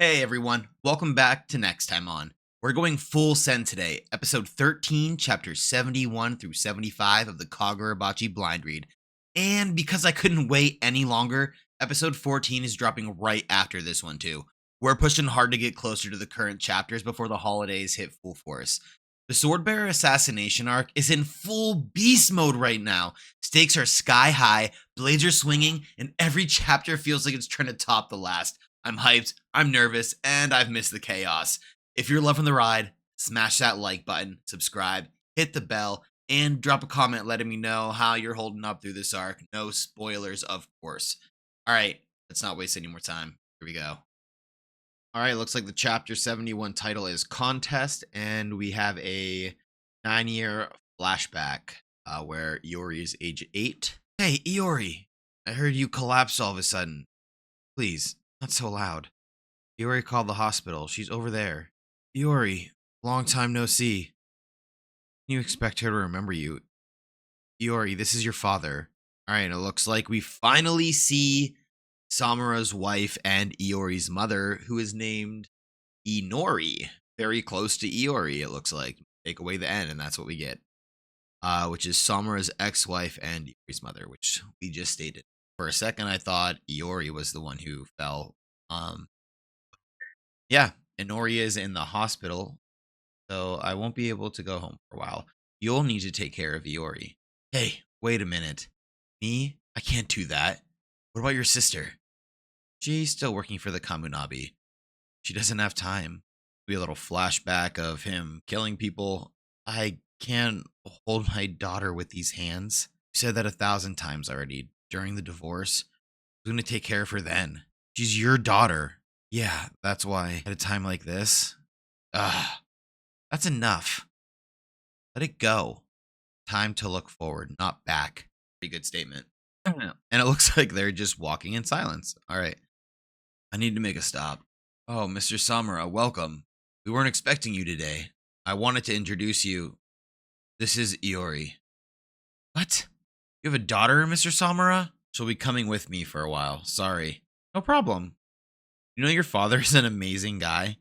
Hey everyone, welcome back to Next Time On. We're going full send today, episode 13, chapters 71 through 75 of the Kagurabachi blind read. And because I couldn't wait any longer, episode 14 is dropping right after this one too. We're pushing hard to get closer to the current chapters before the holidays hit full force. The Sword Bearer Assassination Arc is in full beast mode right now. Stakes are sky high, blades are swinging, and every chapter feels like it's trying to top the last. I'm hyped, I'm nervous, and I've missed the chaos. If you're loving the ride, smash that like button, subscribe, hit the bell, and drop a comment letting me know how you're holding up through this arc. No spoilers, of course. All right, let's not waste any more time. Here we go. All right, looks like the chapter 71 title is Contest, and we have a 9-year flashback where Iori is age 8. Hey, Iori, I heard you collapse all of a sudden. Please, not so loud. Iori called the hospital. She's over there. Iori, long time no see. Can you expect her to remember you? Iori, this is your father. All right, it looks like we finally see Samura's wife and Iori's mother, who is named Inori. Very close to Iori, it looks like. Take away the N, and that's what we get. Which is Samura's ex-wife and Iori's mother, which we just stated. For a second, I thought Iori was the one who fell. Yeah, Inori is in the hospital, so I won't be able to go home for a while. You'll need to take care of Iori. Hey, wait a minute. Me? I can't do that. What about your sister? She's still working for the Kamunabi. She doesn't have time. Be a little flashback of him killing people. I can't hold my daughter with these hands. You said that 1,000 times already. During the divorce, I'm going to take care of her then. She's your daughter. Yeah, that's why. At a time like this, that's enough. Let it go. Time to look forward, not back. Pretty good statement. And it looks like they're just walking in silence. All right. I need to make a stop. Oh, Mr. Samura, welcome. We weren't expecting you today. I wanted to introduce you. This is Iori. What? You have a daughter, Mr. Samura? She'll be coming with me for a while. Sorry. No problem. You know your father's an amazing guy?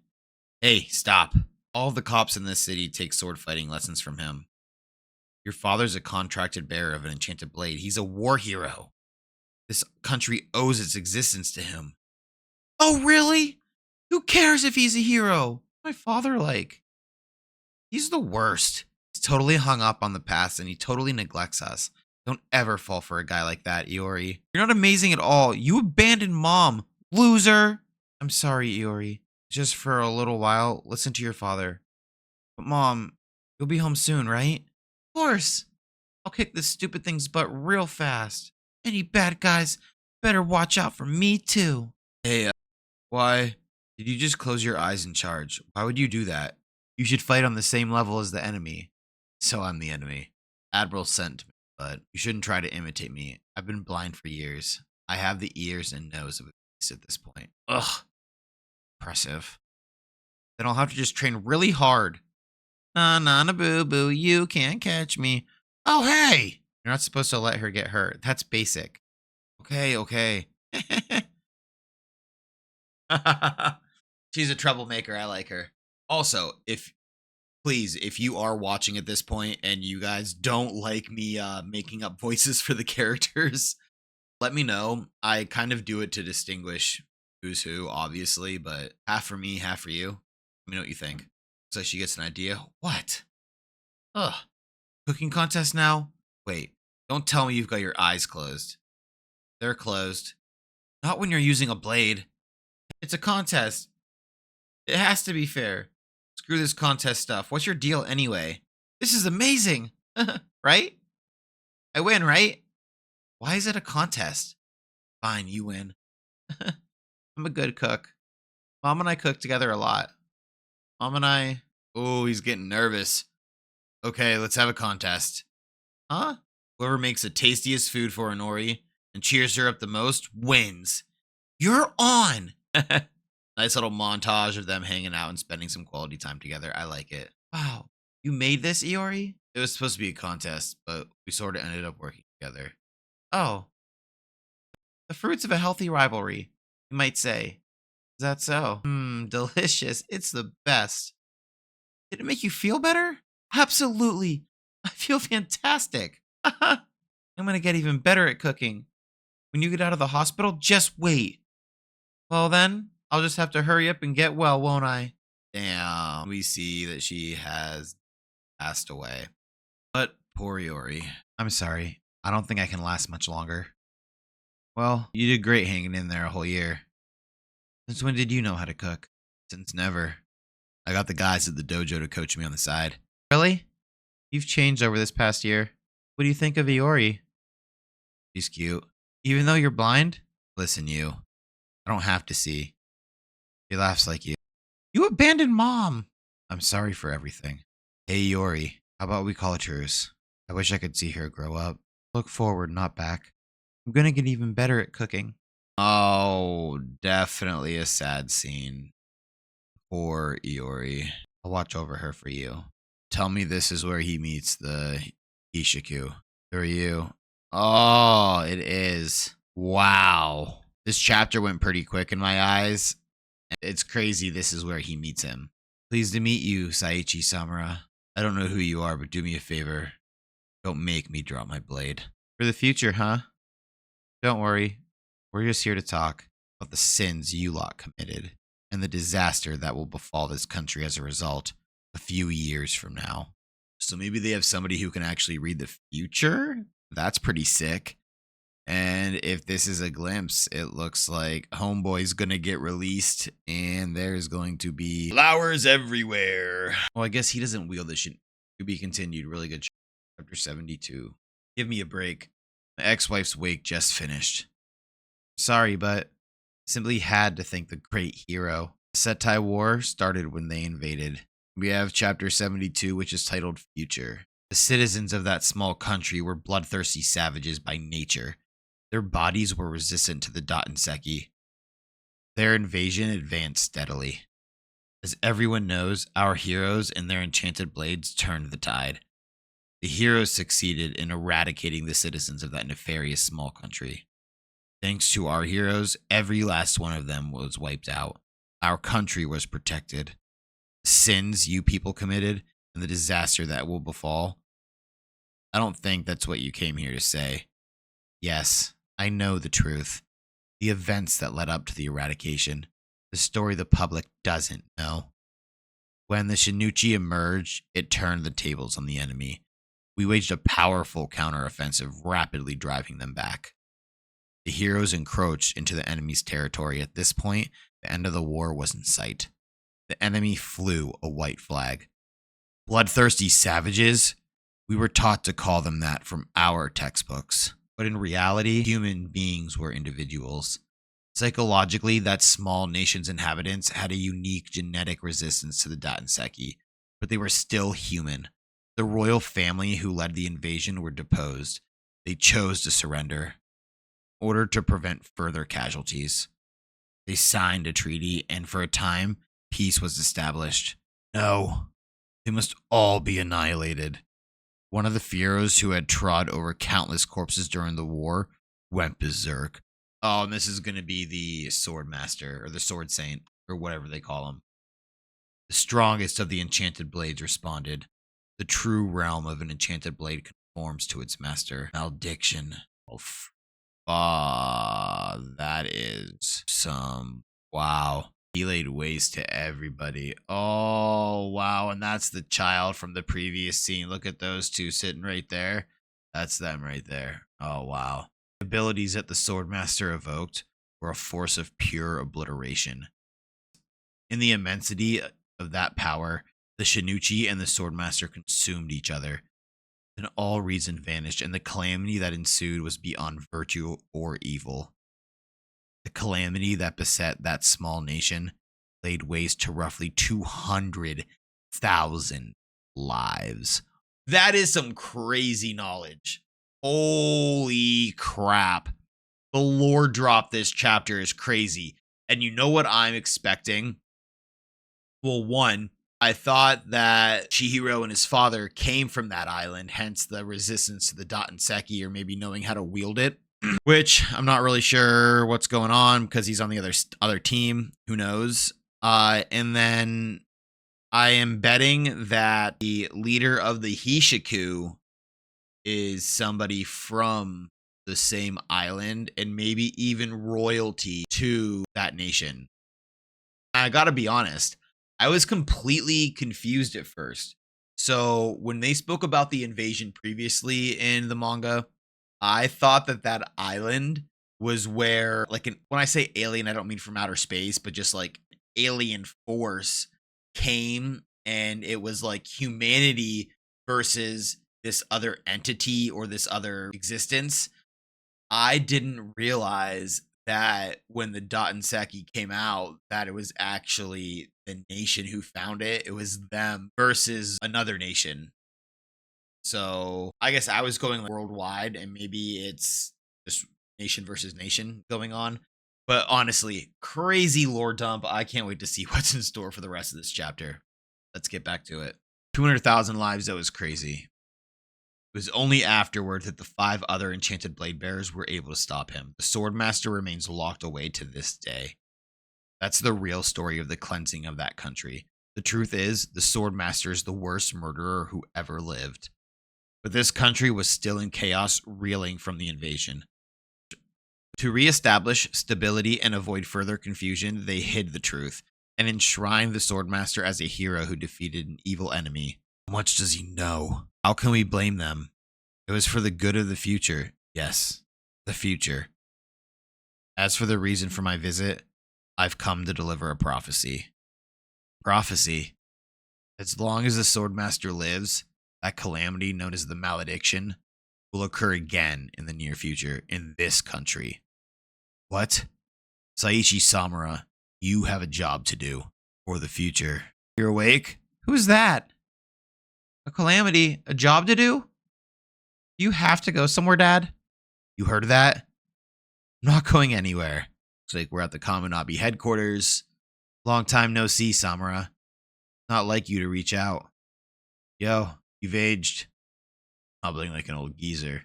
Hey, stop. All of the cops in this city take sword fighting lessons from him. Your father's a contracted bearer of an enchanted blade. He's a war hero. This country owes its existence to him. Oh, really? Who cares if he's a hero? My father, like. He's the worst. He's totally hung up on the past and he totally neglects us. Don't ever fall for a guy like that, Iori. You're not amazing at all. You abandoned mom. Loser. I'm sorry, Iori. Just for a little while, listen to your father. But mom, you'll be home soon, right? Of course. I'll kick this stupid thing's butt real fast. Any bad guys better watch out for me too. Hey, why did you just close your eyes and charge? Why would you do that? You should fight on the same level as the enemy. So I'm the enemy. Admiral sent me, but you shouldn't try to imitate me. I've been blind for years. I have the ears and nose of a beast at this point. Ugh. Impressive. Then I'll have to just train really hard. Na boo boo, you can't catch me. Oh, hey! You're not supposed to let her get hurt. That's basic. Okay. She's a troublemaker. I like her. Also, if you are watching at this point and you guys don't like me making up voices for the characters, let me know. I kind of do it to distinguish who's who, obviously, but half for me, half for you. Let me know what you think. So she gets an idea. What? Ugh. Cooking contest now? Wait, don't tell me you've got your eyes closed. They're closed. Not when you're using a blade. It's a contest. It has to be fair. Screw this contest stuff. What's your deal anyway? This is amazing. Right? I win, right? Why is it a contest? Fine, you win. I'm a good cook. Mom and I cook together a lot. Oh, he's getting nervous. Okay, let's have a contest. Huh? Whoever makes the tastiest food for Inori and cheers her up the most wins. You're on! Nice little montage of them hanging out and spending some quality time together. I like it. Wow. You made this, Iori? It was supposed to be a contest, but we sort of ended up working together. Oh. The fruits of a healthy rivalry, you might say. Is that so? Delicious. It's the best. Did it make you feel better? Absolutely. I feel fantastic. I'm going to get even better at cooking. When you get out of the hospital, just wait. Well, then, I'll just have to hurry up and get well, won't I? Damn. We see that she has passed away. But poor Iori. I'm sorry. I don't think I can last much longer. Well, you did great hanging in there a whole year. Since when did you know how to cook? Since never. I got the guys at the dojo to coach me on the side. Really? You've changed over this past year. What do you think of Iori? She's cute. Even though you're blind? Listen, you. I don't have to see. She laughs like you. You abandoned Mom! I'm sorry for everything. Hey, Iori. How about we call a truce? I wish I could see her grow up. Look forward, not back. I'm gonna get even better at cooking. Oh, definitely a sad scene. Poor Iori. I'll watch over her for you. Tell me this is where he meets the Ishiku. Who are you? Oh, it is. Wow. This chapter went pretty quick in my eyes. It's crazy this is where he meets him. Pleased to meet you, Saichi Samura. I don't know who you are, but do me a favor. Don't make me drop my blade. For the future, huh? Don't worry. We're just here to talk about the sins you lot committed and the disaster that will befall this country as a result a few years from now. So maybe they have somebody who can actually read the future? That's pretty sick. And if this is a glimpse, it looks like Homeboy's gonna get released and there's going to be flowers everywhere. Well, I guess he doesn't wield this shit. To be continued. Really good. Chapter 72. Give me a break. My ex-wife's wake just finished. Sorry, but simply had to thank the great hero. The Setai War started when they invaded. We have chapter 72, which is titled Future. The citizens of that small country were bloodthirsty savages by nature. Their bodies were resistant to the Dattenseki. Their invasion advanced steadily. As everyone knows, our heroes and their enchanted blades turned the tide. The heroes succeeded in eradicating the citizens of that nefarious small country. Thanks to our heroes, every last one of them was wiped out. Our country was protected. The sins you people committed and the disaster that will befall, I don't think that's what you came here to say. Yes, I know the truth. The events that led up to the eradication. The story the public doesn't know. When the Shinuchi emerged, it turned the tables on the enemy. We waged a powerful counteroffensive, rapidly driving them back. The heroes encroached into the enemy's territory. At this point, the end of the war was in sight. The enemy flew a white flag. Bloodthirsty savages? We were taught to call them that from our textbooks. But in reality, human beings were individuals. Psychologically, that small nation's inhabitants had a unique genetic resistance to the Dattenseki, but they were still human. The royal family who led the invasion were deposed. They chose to surrender, in order to prevent further casualties. They signed a treaty, and for a time, peace was established. No, they must all be annihilated. One of the Fieros who had trod over countless corpses during the war went berserk. Oh, and this is going to be the Sword Master, or the Sword Saint, or whatever they call him. The strongest of the enchanted blades responded. The true realm of an enchanted blade conforms to its master. Malediction. That is some... Wow. He laid waste to everybody. Oh, wow. And that's the child from the previous scene. Look at those two sitting right there. That's them right there. Oh, wow. The abilities that the Swordmaster evoked were a force of pure obliteration. In the immensity of that power, the Shinuchi and the Swordmaster consumed each other. Then all reason vanished, and the calamity that ensued was beyond virtue or evil. The calamity that beset that small nation laid waste to roughly 200,000 lives. That is some crazy knowledge. Holy crap. The lore drop this chapter is crazy. And you know what I'm expecting? Well, one, I thought that Chihiro and his father came from that island, hence the resistance to the Dattenseki, or maybe knowing how to wield it. which I'm not really sure what's going on because he's on the other team. Who knows? And then I am betting that the leader of the Hishiku is somebody from the same island and maybe even royalty to that nation. I gotta be honest, I was completely confused at first. So when they spoke about the invasion previously in the manga, I thought that that island was where, like, when I say alien, I don't mean from outer space, but just like alien force came and it was like humanity versus this other entity or this other existence. I didn't realize that when the Dot and Seki came out, that it was actually the nation who found it. It was them versus another nation. So I guess I was going like worldwide, and maybe it's just nation versus nation going on. But honestly, crazy lore dump. I can't wait to see what's in store for the rest of this chapter. Let's get back to it. 200,000 lives, that was crazy. It was only afterward that the 5 other enchanted blade bearers were able to stop him. The Swordmaster remains locked away to this day. That's the real story of the cleansing of that country. The truth is, the Swordmaster is the worst murderer who ever lived. But this country was still in chaos, reeling from the invasion. To reestablish stability and avoid further confusion, they hid the truth and enshrined the Swordmaster as a hero who defeated an evil enemy. How much does he know? How can we blame them? It was for the good of the future. Yes, the future. As for the reason for my visit, I've come to deliver a prophecy. Prophecy. As long as the Swordmaster lives, that calamity known as the malediction will occur again in the near future in this country. What? Saichi Samura, you have a job to do for the future. You're awake? Who's that? A calamity? A job to do? You have to go somewhere, Dad? You heard of that? I'm not going anywhere. Looks like we're at the Kaminabi headquarters. Long time no see, Samura. Not like you to reach out. Yo, you've aged. Hobbling like an old geezer.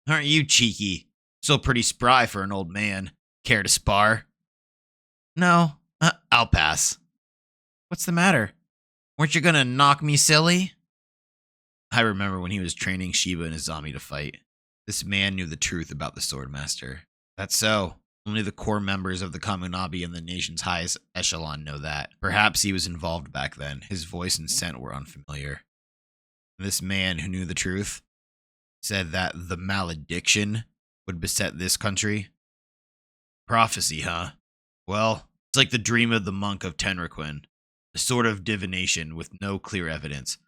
Aren't you cheeky? Still pretty spry for an old man. Care to spar? No, I'll pass. What's the matter? Weren't you gonna knock me silly? I remember when he was training Shiba and Izami to fight. This man knew the truth about the Swordmaster. That's so. Only the core members of the Kaminabi and the nation's highest echelon know that. Perhaps he was involved back then. His voice and scent were unfamiliar. This man who knew the truth said that the malediction would beset this country. Prophecy, huh? Well, it's like the dream of the monk of Tenriquin. A sort of divination with no clear evidence.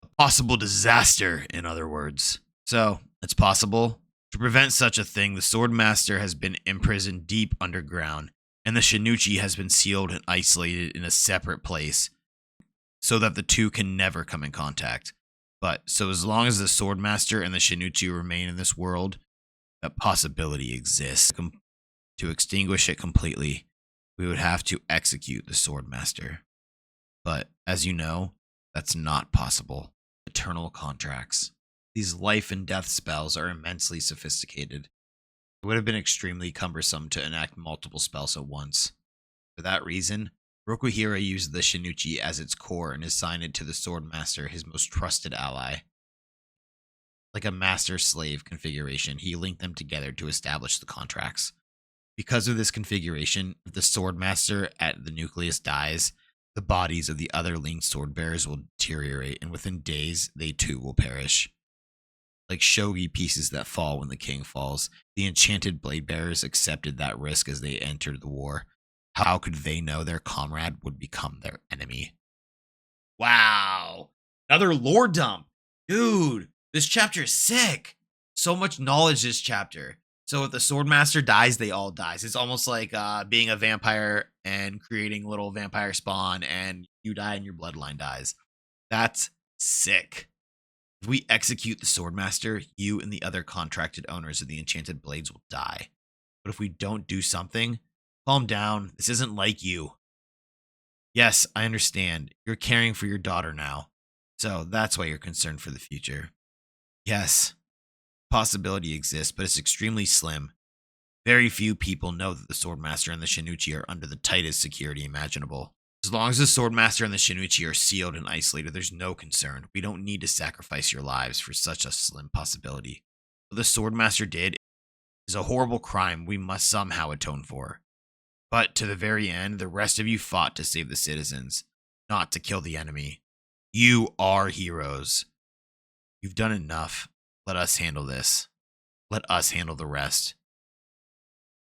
A possible disaster, in other words. So, it's possible. To prevent such a thing, the Swordmaster has been imprisoned deep underground, and the Shinichi has been sealed and isolated in a separate place, so that the two can never come in contact. But, so as long as the Swordmaster and the Shinichi remain in this world, that possibility exists. To extinguish it completely, we would have to execute the Swordmaster. But, as you know, that's not possible. Eternal contracts. These life and death spells are immensely sophisticated. It would have been extremely cumbersome to enact multiple spells at once. For that reason, Rokuhira used the Shinichi as its core and assigned it to the Swordmaster, his most trusted ally. Like a master-slave configuration, he linked them together to establish the contracts. Because of this configuration, if the Swordmaster at the nucleus dies, the bodies of the other linked sword bearers will deteriorate, and within days, they too will perish. Like shogi pieces that fall when the king falls, the enchanted blade bearers accepted that risk as they entered the war. How could they know their comrade would become their enemy? Wow. Another lore dump. Dude, this chapter is sick. So much knowledge this chapter. So if the Swordmaster dies, they all dies. It's almost like being a vampire and creating little vampire spawn, and you die and your bloodline dies. That's sick. If we execute the Swordmaster, you and the other contracted owners of the enchanted blades will die. But if we don't do something, calm down. This isn't like you. Yes, I understand. You're caring for your daughter now. So that's why you're concerned for the future. Yes. Possibility exists, but it's extremely slim. Very few people know that the Swordmaster and the Shinichi are under the tightest security imaginable. As long as the Swordmaster and the Shinichi are sealed and isolated, there's no concern. We don't need to sacrifice your lives for such a slim possibility. What the Swordmaster did is a horrible crime we must somehow atone for. But to the very end, the rest of you fought to save the citizens, not to kill the enemy. You are heroes. You've done enough. Let us handle this. Let us handle the rest.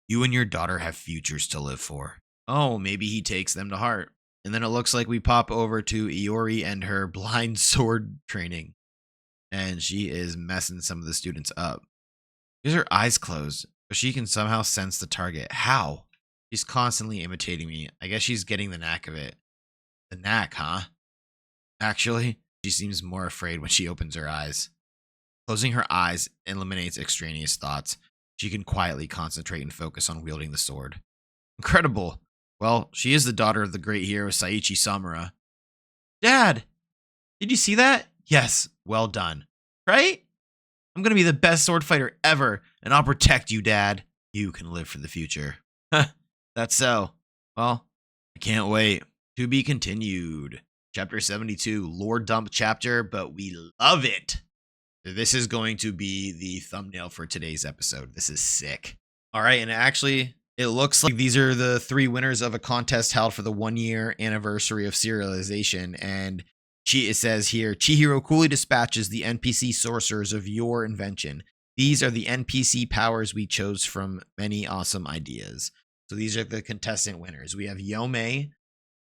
You and your daughter have futures to live for. Oh, maybe he takes them to heart. And then it looks like we pop over to Iori and her blind sword training. And she is messing some of the students up. She has her eyes closed, but she can somehow sense the target. How? She's constantly imitating me. I guess she's getting the knack of it. The knack, huh? Actually, she seems more afraid when she opens her eyes. Closing her eyes eliminates extraneous thoughts. She can quietly concentrate and focus on wielding the sword. Incredible. Well, she is the daughter of the great hero Saiichi Samura. Dad, did you see that? Yes, well done. Right? I'm going to be the best sword fighter ever, and I'll protect you, Dad. You can live for the future. That's so. Well, I can't wait. To be continued. Chapter 72, lore dump chapter, but we love it. This is going to be the thumbnail for today's episode. This is sick. All right, and actually, it looks like these are the 3 winners of a contest held for the 1-year anniversary of serialization, and it says here, Chihiro coolly dispatches the NPC sorcerers of your invention. These are the NPC powers we chose from many awesome ideas. So these are the contestant winners. We have Yomei,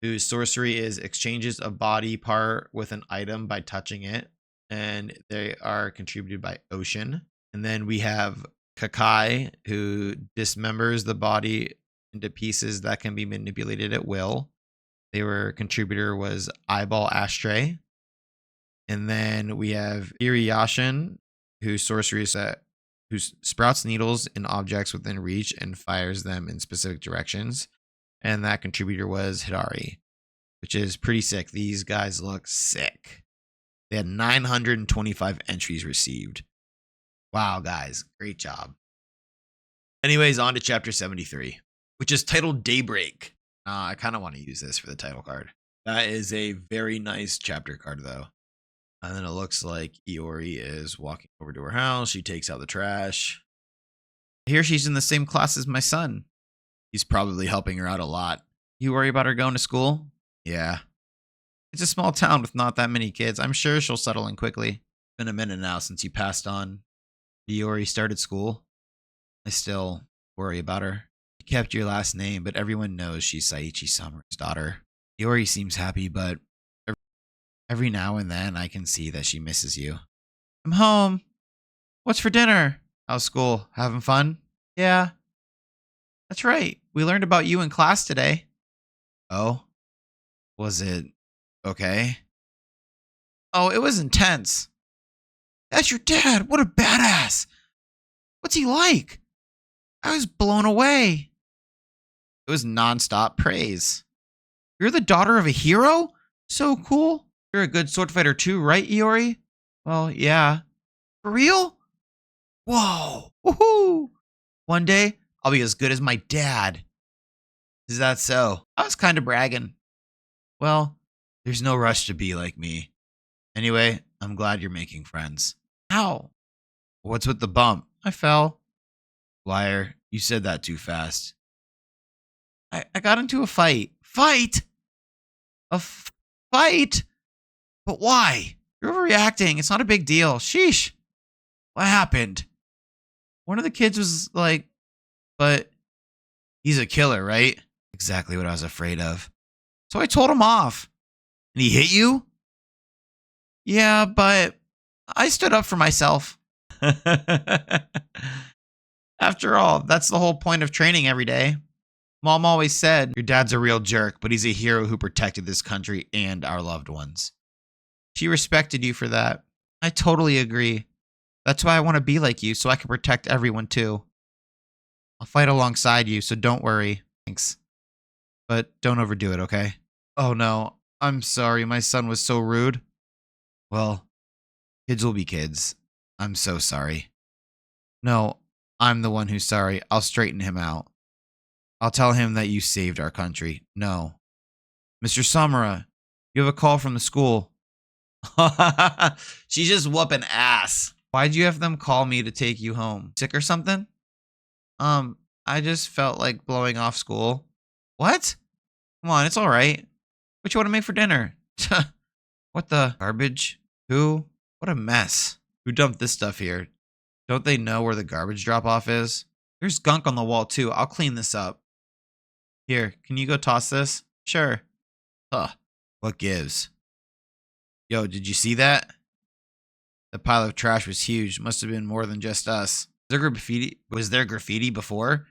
whose sorcery is exchanges a body part with an item by touching it, and they are contributed by Ocean. And then we have Kakai, who dismembers the body into pieces that can be manipulated at will. Their contributor was Eyeball Ashtray. And then we have Iriyashin, whose sorcery is who sprouts needles in objects within reach and fires them in specific directions. And that contributor was Hidari, which is pretty sick. These guys look sick. They had 925 entries received. Wow, guys. Great job. Anyways, on to chapter 73, which is titled Daybreak. I kind of want to use this for the title card. That is a very nice chapter card, though. And then it looks like Iori is walking over to her house. She takes out the trash. Here she's in the same class as my son. He's probably helping her out a lot. You worry about her going to school? Yeah. It's a small town with not that many kids. I'm sure she'll settle in quickly. It's been a minute now since you passed on. Iori started school. I still worry about her. You kept your last name, but everyone knows she's Saiichi Samura's daughter. Iori seems happy, but every now and then I can see that she misses you. I'm home. What's for dinner? How's school? Having fun? Yeah. That's right. We learned about you in class today. Oh? Was it okay? Oh, it was intense. That's your dad. What a badass. What's he like? I was blown away. It was nonstop praise. You're the daughter of a hero? So cool. You're a good sword fighter too, right, Iori? Well, yeah. For real? Whoa. Woohoo. One day, I'll be as good as my dad. Is that so? I was kind of bragging. Well, there's no rush to be like me. Anyway, I'm glad you're making friends. How? What's with the bump? I fell. Liar, you said that too fast. I got into a fight. Fight? Fight? But why? You're overreacting. It's not a big deal. Sheesh. What happened? One of the kids was like, but he's a killer, right? Exactly what I was afraid of. So I told him off. And he hit you? Yeah, but I stood up for myself. After all, that's the whole point of training every day. Mom always said, your dad's a real jerk, but he's a hero who protected this country and our loved ones. She respected you for that. I totally agree. That's why I want to be like you, so I can protect everyone too. I'll fight alongside you, so don't worry. Thanks. But don't overdo it, okay? Oh no, I'm sorry, my son was so rude. Well, kids will be kids. I'm so sorry. No, I'm the one who's sorry. I'll straighten him out. I'll tell him that you saved our country. No. Mr. Samura, you have a call from the school. She's just whooping ass. Why'd you have them call me to take you home? Sick or something? I just felt like blowing off school. What? Come on, it's all right. What you want to make for dinner? What the garbage? Who? What a mess. Who dumped this stuff here? Don't they know where the garbage drop-off is? There's gunk on the wall too. I'll clean this up. Here, can you go toss this? Sure. Huh. What gives? Yo, did you see that? The pile of trash was huge. Must have been more than just us. Was there graffiti before?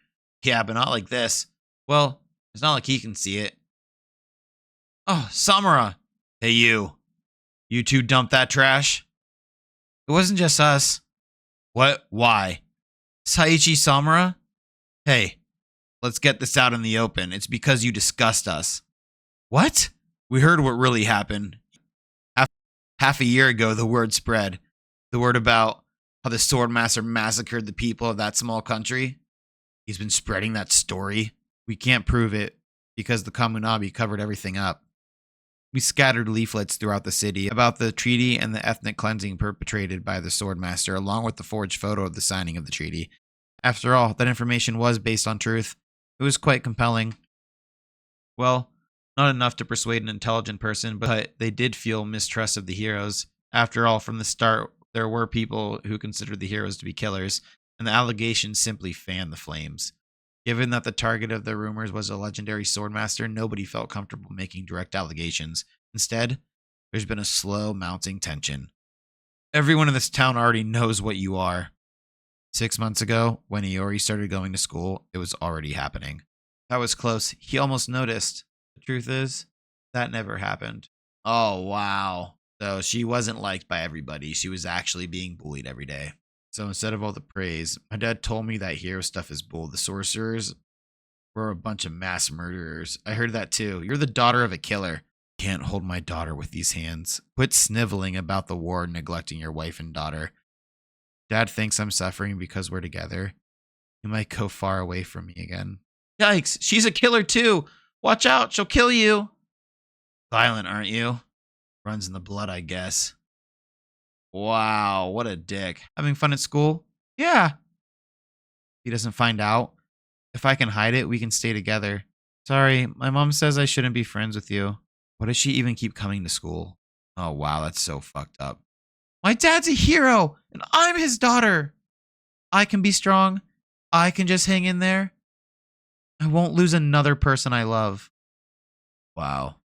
Yeah, but not like this. Well, it's not like he can see it. Oh, Samura. Hey, you. You two dumped that trash? It wasn't just us. What? Why? Saiichi Samura? Hey, let's get this out in the open. It's because you disgust us. What? We heard what really happened. Half a year ago, the word spread. The word about how the Swordmaster massacred the people of that small country. He's been spreading that story. We can't prove it because the Kamunabi covered everything up. We scattered leaflets throughout the city about the treaty and the ethnic cleansing perpetrated by the Swordmaster, along with the forged photo of the signing of the treaty. After all, that information was based on truth. It was quite compelling. Well, not enough to persuade an intelligent person, but they did feel mistrust of the heroes. After all, from the start, there were people who considered the heroes to be killers, and the allegations simply fanned the flames. Given that the target of the rumors was a legendary swordmaster, nobody felt comfortable making direct allegations. Instead, there's been a slow mounting tension. Everyone in this town already knows what you are. 6 months ago, when Iori started going to school, it was already happening. That was close. He almost noticed. The truth is, that never happened. Oh, wow. So she wasn't liked by everybody. She was actually being bullied every day. So instead of all the praise, my dad told me that hero stuff is bull. The sorcerers were a bunch of mass murderers. I heard that too. You're the daughter of a killer. Can't hold my daughter with these hands. Quit sniveling about the war and neglecting your wife and daughter. Dad thinks I'm suffering because we're together. He might go far away from me again. Yikes, she's a killer too. Watch out, she'll kill you. Violent, aren't you? Runs in the blood, I guess. Wow, what a dick. Having fun at school? Yeah. He doesn't find out. If I can hide it, we can stay together. Sorry, my mom says I shouldn't be friends with you. Why does she even keep coming to school? Oh, wow, that's so fucked up. My dad's a hero, and I'm his daughter. I can be strong. I can just hang in there. I won't lose another person I love. Wow.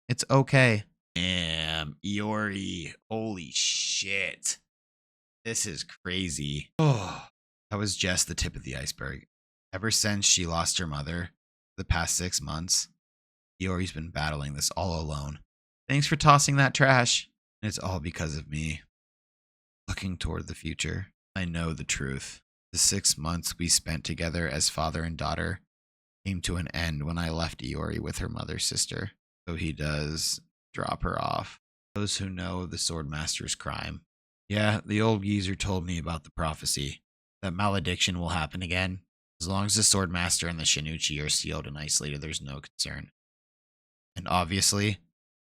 It's okay. Damn, Iori. Holy shit. This is crazy. Oh, that was just the tip of the iceberg. Ever since she lost her mother, the past 6 months, Iori's been battling this all alone. Thanks for tossing that trash. And it's all because of me. Looking toward the future, I know the truth. The 6 months we spent together as father and daughter came to an end when I left Iori with her mother's sister. So he does drop her off. Those who know the Swordmaster's crime. Yeah, the old geezer told me about the prophecy. That malediction will happen again. As long as the Swordmaster and the Shinichi are sealed and isolated, there's no concern. And obviously,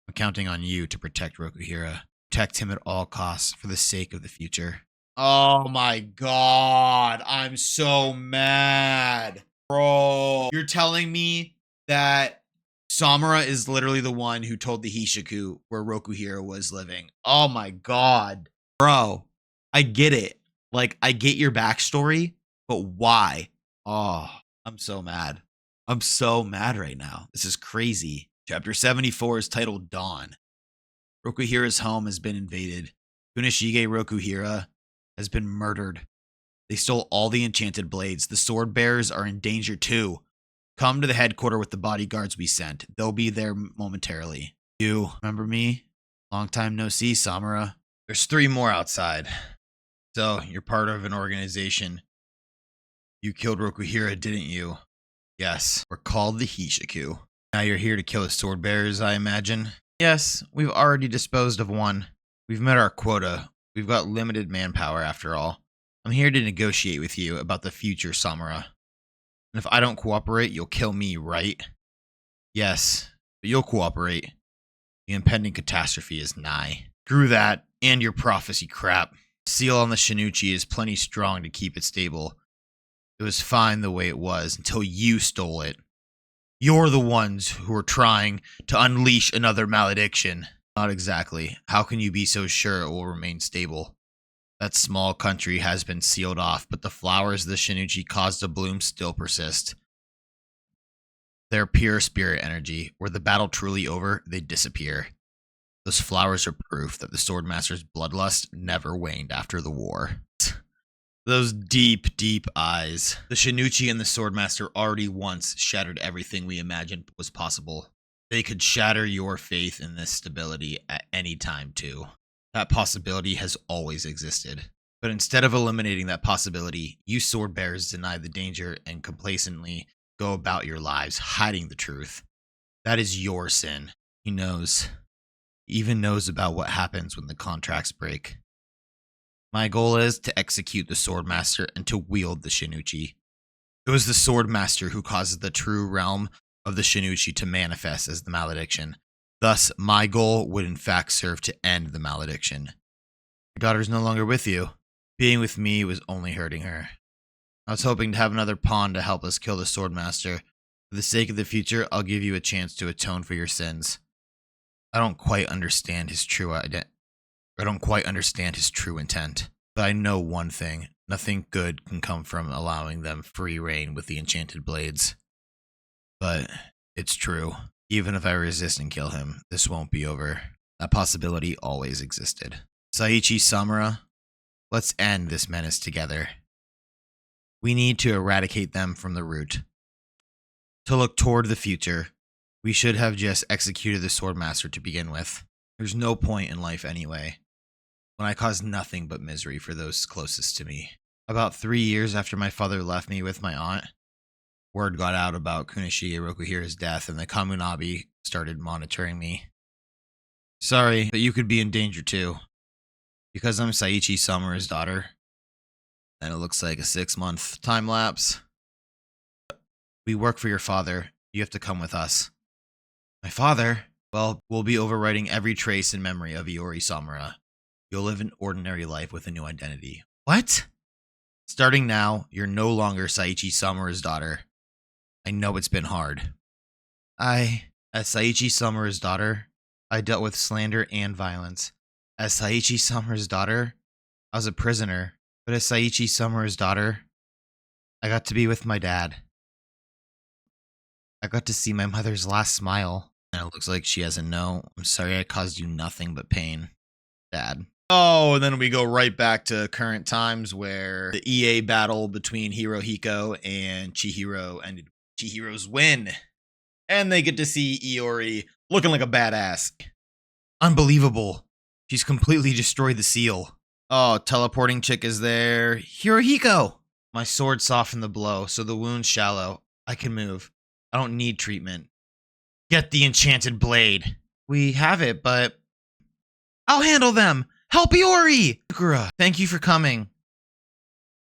I'm counting on you to protect Rokuhira. Protect him at all costs for the sake of the future. Oh my god, I'm so mad. Bro, you're telling me that Samura is literally the one who told the Hishiku where Rokuhira was living. Oh my god. Bro, I get it. Like, I get your backstory, but why? Oh, I'm so mad. I'm so mad right now. This is crazy. Chapter 74 is titled Dawn. Rokuhira's home has been invaded. Kunishige Rokuhira has been murdered. They stole all the enchanted blades. The sword bearers are in danger too. Come to the headquarters with the bodyguards we sent. They'll be there momentarily. You remember me? Long time no see, Samura. There's 3 more outside. So, you're part of an organization. You killed Rokuhira, didn't you? Yes. We're called the Hishiku. Now you're here to kill the sword bearers, I imagine? Yes, we've already disposed of one. We've met our quota. We've got limited manpower after all. I'm here to negotiate with you about the future, Samura. And if I don't cooperate, you'll kill me, right? Yes, but you'll cooperate. The impending catastrophe is nigh. Screw that, and your prophecy crap. The seal on the Shinuchi is plenty strong to keep it stable. It was fine the way it was until you stole it. You're the ones who are trying to unleash another malediction. Not exactly. How can you be so sure it will remain stable? That small country has been sealed off, but the flowers the Shinuchi caused to bloom still persist. They're pure spirit energy. Were the battle truly over, they disappear. Those flowers are proof that the Swordmaster's bloodlust never waned after the war. Those deep, deep eyes. The Shinuchi and the Swordmaster already once shattered everything we imagined was possible. They could shatter your faith in this stability at any time, too. That possibility has always existed. But instead of eliminating that possibility, you sword bearers deny the danger and complacently go about your lives hiding the truth. That is your sin. He knows. He even knows about what happens when the contracts break. My goal is to execute the Swordmaster and to wield the Shinuchi. It was the Swordmaster who causes the true realm of the Shinuchi to manifest as the malediction. Thus, my goal would in fact serve to end the malediction. Your daughter's no longer with you. Being with me was only hurting her. I was hoping to have another pawn to help us kill the Swordmaster. For the sake of the future, I'll give you a chance to atone for your sins. I don't quite understand his true intent. But I know one thing. Nothing good can come from allowing them free reign with the enchanted blades. But it's true. Even if I resist and kill him, this won't be over. That possibility always existed. Saichi Samura, let's end this menace together. We need to eradicate them from the root. To look toward the future, we should have just executed the Swordmaster to begin with. There's no point in life anyway, when I caused nothing but misery for those closest to me. About 3 years after my father left me with my aunt, word got out about Kunishi Irokuhira's death and the Kamunabi started monitoring me. Sorry, but you could be in danger too. Because I'm Saichi Samura's daughter, and it looks like a 6-month time lapse. We work for your father. You have to come with us. My father? Well, we'll be overwriting every trace and memory of Iori Samura. You'll live an ordinary life with a new identity. What? Starting now, you're no longer Saichi Samura's daughter. I know it's been hard. As Saichi Samura's daughter, I dealt with slander and violence. As Saichi Samura's daughter, I was a prisoner. But as Saichi Samura's daughter, I got to be with my dad. I got to see my mother's last smile. And it looks like she has a no. I'm sorry I caused you nothing but pain, Dad. Oh, and then we go right back to current times where the EA battle between Hirohiko and Chihiro ended Chihiro's win. And they get to see Iori looking like a badass. Unbelievable. She's completely destroyed the seal. Oh, teleporting chick is there. Hirohiko! My sword softened the blow, so the wound's shallow. I can move. I don't need treatment. Get the enchanted blade. We have it, but I'll handle them. Help Iori! Sakura, thank you for coming.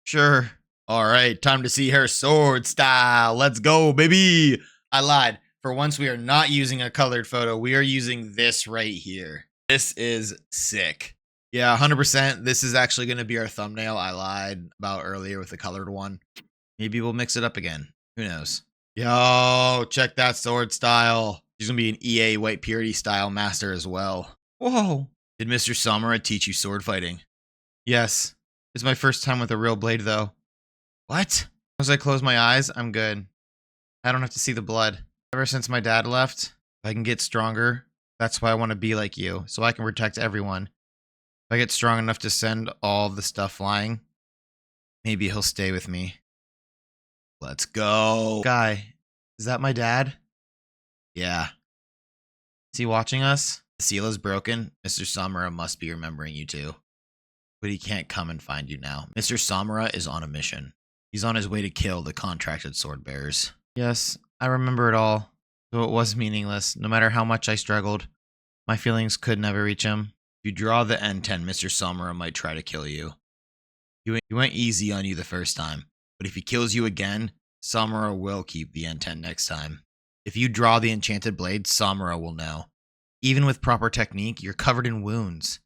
Sure. All right, time to see her sword style. Let's go, baby. I lied. For once, we are not using a colored photo. We are using this right here. This is sick. Yeah, 100%. This is actually going to be our thumbnail. I lied about earlier with the colored one. Maybe we'll mix it up again. Who knows? Yo, check that sword style. She's going to be an EA White Purity style master as well. Whoa. Did Mr. Samura teach you sword fighting? Yes. It's my first time with a real blade, though. What? As I close my eyes, I'm good. I don't have to see the blood. Ever since my dad left, if I can get stronger, that's why I want to be like you, so I can protect everyone. If I get strong enough to send all the stuff flying, maybe he'll stay with me. Let's go. Guy, is that my dad? Yeah. Is he watching us? The seal is broken. Mr. Samura must be remembering you too. But he can't come and find you now. Mr. Samura is on a mission. He's on his way to kill the contracted sword bearers. Yes, I remember it all. Though it was meaningless, no matter how much I struggled. My feelings could never reach him. If you draw the N10, Mr. Samura might try to kill you. He went easy on you the first time, but if he kills you again, Samura will keep the N10 next time. If you draw the enchanted blade, Samura will know. Even with proper technique, you're covered in wounds.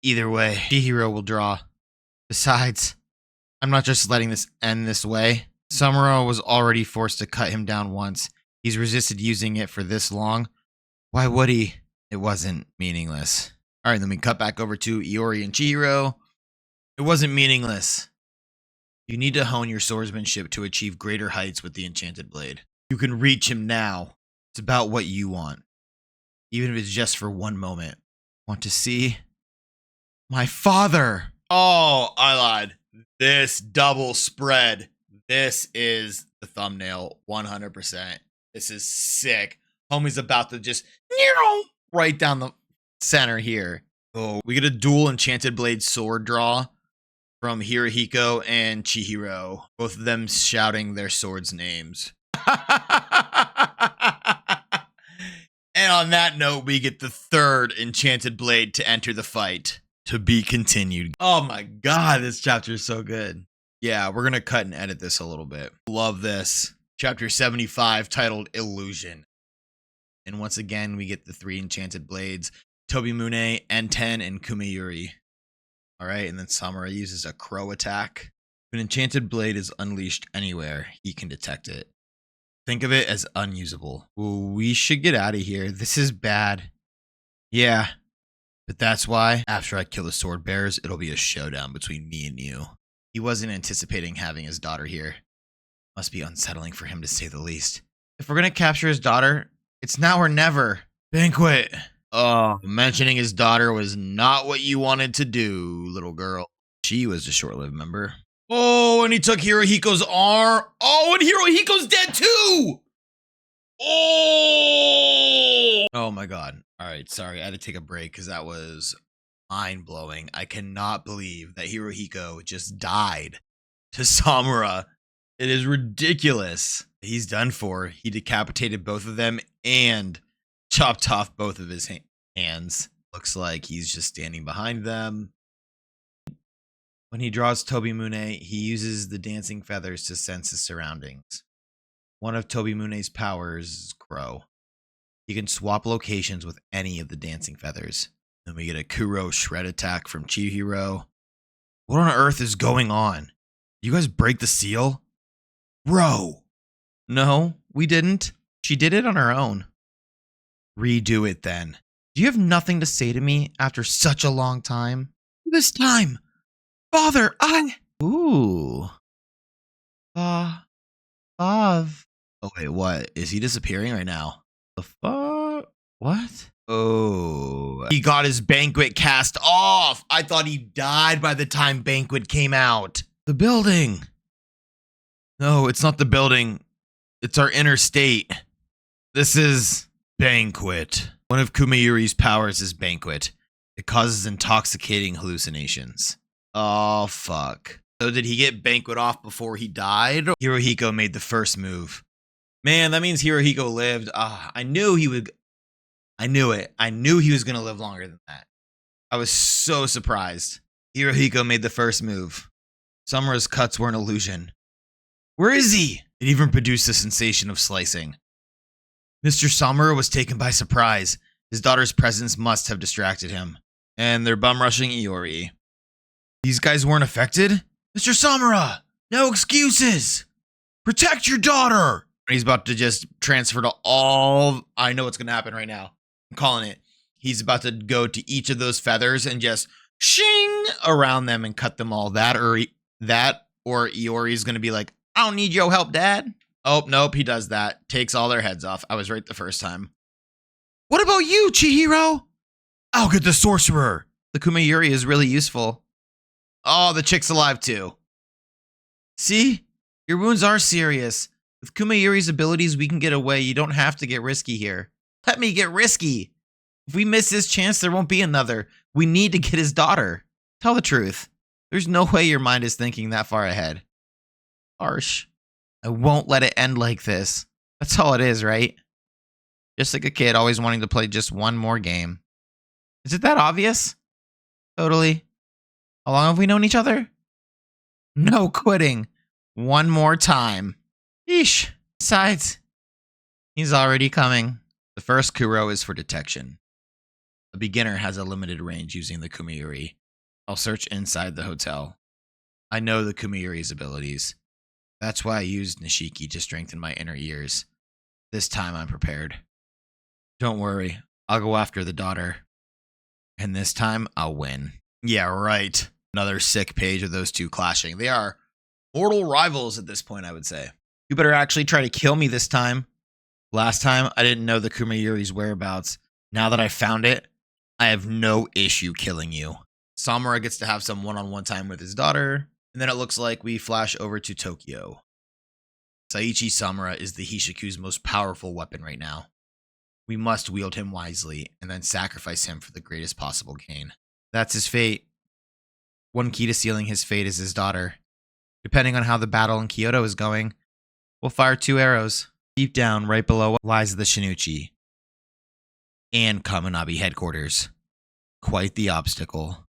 Either way, Chihiro will draw. Besides, I'm not just letting this end this way. Samura was already forced to cut him down once. He's resisted using it for this long. Why would he? It wasn't meaningless. Alright, then we cut back over to Iori and Chihiro. It wasn't meaningless. You need to hone your swordsmanship to achieve greater heights with the enchanted blade. You can reach him now. It's about what you want. Even if it's just for one moment. Want to see? My father! Oh, I lied. This double spread. This is the thumbnail, 100%. This is sick. Homie's about to just right down the center here. Oh, we get a dual enchanted blade sword draw from Hirohiko and Chihiro. Both of them shouting their swords' names. And on that note, we get the third enchanted blade to enter the fight. To be continued. Oh my god, this chapter is so good. Yeah, we're going to cut and edit this a little bit. Love this. Chapter 75, titled Illusion. And once again, we get the three enchanted blades. Tobimune, N10, and Kumayuri. Alright, and then Samura uses a crow attack. If an enchanted blade is unleashed anywhere, he can detect it. Think of it as unusable. Ooh, we should get out of here. This is bad. Yeah. But that's why, after I kill the Sword Bearers, it'll be a showdown between me and you. He wasn't anticipating having his daughter here. Must be unsettling for him to say the least. If we're gonna capture his daughter, it's now or never. Banquet! Oh, mentioning his daughter was not what you wanted to do, little girl. She was a short-lived member. Oh, and he took Hirohiko's arm. Oh, and Hirohiko's dead too! Oh my god. Alright, sorry, I had to take a break because that was mind-blowing. I cannot believe that Hirohiko just died to Samura. It is ridiculous. He's done for. He decapitated both of them and chopped off both of his hands. Looks like he's just standing behind them. When he draws Tobimune, he uses the dancing feathers to sense his surroundings. One of Tobimune's powers is Crow. He can swap locations with any of the dancing feathers. Then we get a Kuro shred attack from Chihiro. What on earth is going on? You guys break the seal? Bro! No, we didn't. She did it on her own. Redo it then. Do you have nothing to say to me after such a long time? This time! Father, Ooh. Oh wait, what? Is he disappearing right now? The fuck? What? Oh. He got his banquet cast off! I thought he died by the time banquet came out. The building! No, it's not the building. It's our inner state. This is banquet. One of Kumayuri's powers is banquet. It causes intoxicating hallucinations. Oh, fuck. So did he get banquet off before he died? Hirohiko made the first move. Man, that means Hirohiko lived. I knew he would. I knew it. I knew he was going to live longer than that. I was so surprised. Hirohiko made the first move. Samura's cuts were an illusion. Where is he? It even produced the sensation of slicing. Mr. Samura was taken by surprise. His daughter's presence must have distracted him. And they're bum rushing Iori. These guys weren't affected? Mr. Samura! No excuses! Protect your daughter! He's about to just transfer to all... I know what's going to happen right now. I'm calling it. He's about to go to each of those feathers and just shing around them and cut them all. That or Iori's going to be like, I don't need your help, Dad. Oh, nope, he does that. Takes all their heads off. I was right the first time. What about you, Chihiro? I'll get the sorcerer. The Kumayuri is really useful. Oh, the chick's alive too. See? Your wounds are serious. With Kumayuri's abilities, we can get away. You don't have to get risky here. Let me get risky. If we miss this chance, there won't be another. We need to get his daughter. Tell the truth. There's no way your mind is thinking that far ahead. Harsh. I won't let it end like this. That's all it is, right? Just like a kid always wanting to play just one more game. Is it that obvious? Totally. How long have we known each other? No quitting. One more time. Yeesh. Besides, he's already coming. The first Kuro is for detection. A beginner has a limited range using the Kumiyuri. I'll search inside the hotel. I know the Kumiyuri's abilities. That's why I used Nishiki to strengthen my inner ears. This time I'm prepared. Don't worry, I'll go after the daughter. And this time I'll win. Yeah, right. Another sick page of those two clashing. They are mortal rivals at this point, I would say. You better actually try to kill me this time. Last time, I didn't know the Kumiyuri's whereabouts. Now that I found it, I have no issue killing you. Samura gets to have some one-on-one time with his daughter. And then it looks like we flash over to Tokyo. Saichi Samura is the Hishiku's most powerful weapon right now. We must wield him wisely and then sacrifice him for the greatest possible gain. That's his fate. One key to sealing his fate is his daughter. Depending on how the battle in Kyoto is going, we'll fire 2 arrows. Deep down, right below lies the Shinichi and Kaminabi headquarters. Quite the obstacle.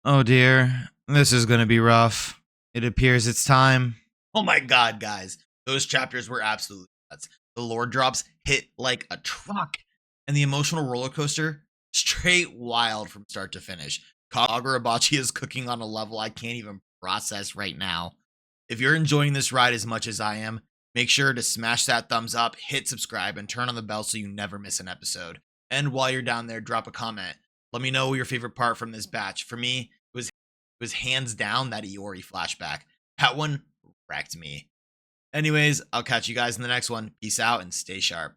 Oh dear, this is going to be rough. It appears it's time. Oh my god, guys. Those chapters were absolutely nuts. The lore drops hit like a truck, and the emotional roller coaster, straight wild from start to finish. Kagurabachi is cooking on a level I can't even process right now. If you're enjoying this ride as much as I am, make sure to smash that thumbs up, hit subscribe, and turn on the bell so you never miss an episode. And while you're down there, drop a comment. Let me know your favorite part from this batch. For me, it was hands down that Iori flashback. That one wrecked me. Anyways, I'll catch you guys in the next one. Peace out and stay sharp.